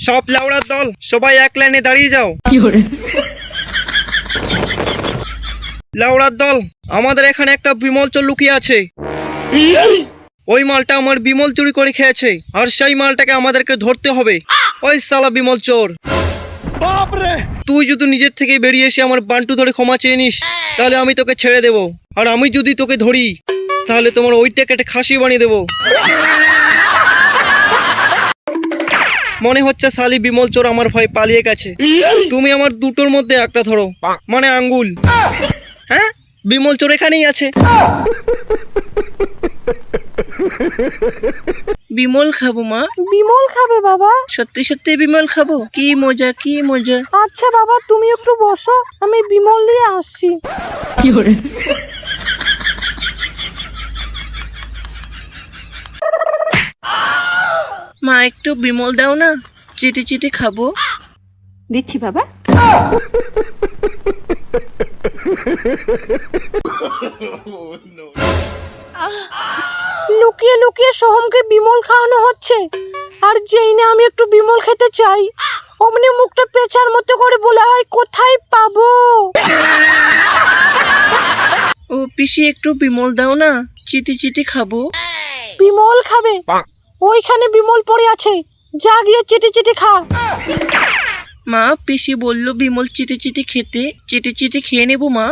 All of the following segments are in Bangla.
সব লাউড়ার দল সবাই এক লাইনে দাঁড়িয়ে যাও। লাউড়ার দল, আমাদের এখানে একটা বিমল চোর লুকিয়ে আছে। ওই মালটা আমার বিমল চুরি করে খেয়েছে, আর সেই মালটাকে আমাদেরকে ধরতে হবে। ওই শালা বিমল চোর, তুই যদি নিজের থেকে বেরিয়ে এসে আমার বান্টু ধরে ক্ষমা চেয়ে নিস, তাহলে আমি তোকে ছেড়ে দেব। আর আমি যদি তোকে ধরি, তাহলে তোমার ওইটা কেটে খাসি বানিয়ে দেবো। মনে হচ্ছে শালি বিমল চোর আমার ভয় পালিয়ে গেছে। তুমি আমার দুটোর মধ্যে একটা ধরো, মানে আঙ্গুল। হ্যাঁ, বিমল চোর এখানেই আছে। বিমল খাবো মা। বিমল খাবে বাবা? সত্যি সত্যি বিমল খাবো? কি মজা, কি মজা। আচ্ছা বাবা, তুমি একটু বসো, আমি বিমল নিয়ে আসছি। মা একটু বিমল দাও না, চিটি চিটি খাবো। দিচ্ছি বাবা। লুকিয়ে লুকিয়ে সোহমকে বিমল খাওয়ানো হচ্ছে, আর যেই না আমি একটু বিমল খেতে চাই, অমনি মুখটা পেঁচার মতো করে বলা হয় কোথায় পাবো। ও পিসি একটু বিমল দাও না, চিটি চিটি খাবো। বিমল খাবে? ওইখানে বিমল পড়ে আছে, যা গিয়ে চিটি চিটি খা। মা পিসি বললো বিমল চিটি চিটি খেতে, চিটি চিটি খেয়ে নেবো মা।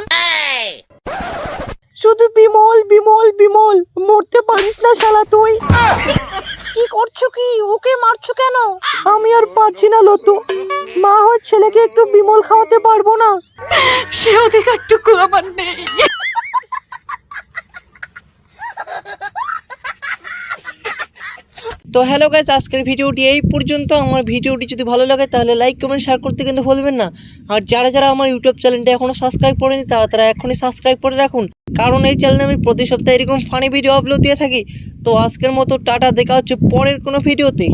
শুধু বিমল বিমল বিমল, মরতে পারিস না শালা তুই। কি করছো কি? ওকে মারছো কেন? আমি আর পারছি না লতু, মা হয় ছেলেকে একটু বিমল খাওয়াতে পারবো না? সে অধিকারটুকু আমার নেই। তো হ্যালো গাইস, আজকের ভিডিওটি এই পর্যন্ত। আমার ভিডিওটি যদি ভালো লাগে তাহলে লাইক কমেন্ট শেয়ার করতে কিন্তু ভুলবেন না। আর যারা যারা আমার ইউটিউব চ্যানেলটা এখনো সাবস্ক্রাইব করেনি, তারা এখনই সাবস্ক্রাইব করে রাখুন, কারণ এই চ্যানেলে আমি প্রতি সপ্তাহে এরকম ফানি ভিডিও আপলোড দিয়ে থাকি। তো আজকের মতো টাটা, দেখা হচ্ছে পরের কোনো ভিডিওতে।